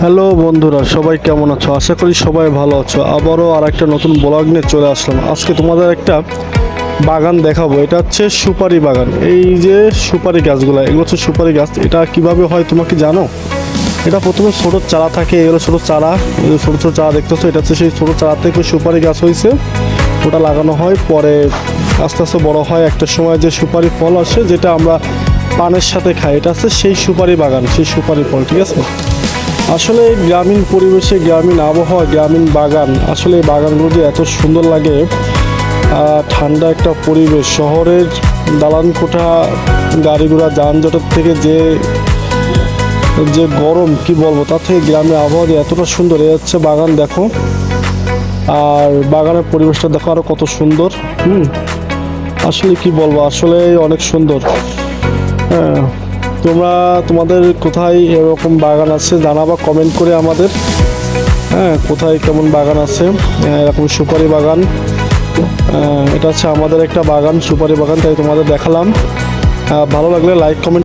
Hello বন্ধুরা, সবাই কেমন আছো? আশা করি সবাই ভালো আছো। আবারও আর একটা নতুন ব্লগ নিয়ে চলে আসলাম। আজকে তোমাদের একটা বাগান দেখাবো। এটা হচ্ছে সুপারি বাগান। এই যে সুপারি গাছগুলো, এগুলো হচ্ছে সুপারি গাছ। এটা কিভাবে হয় তোমরা কি জানো? এটা প্রথমে ছোট চারা থাকে, এগুলো ছোট চারা, ছোট ছোট চারা দেখতেছো, এটা হচ্ছে সেই ছোট চারা থেকে সুপারি গাছ হয়েছে। ওটা লাগানো হয়, পরে আস্তে আস্তে বড় হয়। একটা সময় যে সুপারি ফল আসে, যেটা আমরা পানের সাথে খাই, এটা হচ্ছে সেই সুপারি বাগান, সেই সুপারি ফল। ঠিক আছে। আসলে গ্রামীণ পরিবেশে, গ্রামীণ আবহাওয়া, গ্রামীণ বাগান, আসলে এই বাগানগুলো যে এত সুন্দর লাগে। ঠান্ডা একটা পরিবেশ। শহরের দালান কোঠা, গাড়ি ঘোড়া, যানজটের থেকে যে যে গরম কি বলবো, তার থেকে গ্রামের আবহাওয়া যে এতটা সুন্দর। এ হচ্ছে বাগান, দেখো। আর বাগানের পরিবেশটা দেখো আরো কত সুন্দর। আসলে কি বলবো, আসলে অনেক সুন্দর। হ্যাঁ, তোমরা তোমাদের কোথায় এরকম বাগান আছে জানাবা কমেন্ট করে আমাদের। হ্যাঁ, কোথায় কেমন বাগান আছে এরকম সুপারি বাগান। এটা হচ্ছে আমাদের একটা বাগান, সুপারি বাগান, তাই তোমাদের দেখালাম। ভালো লাগলে লাইক কমেন্ট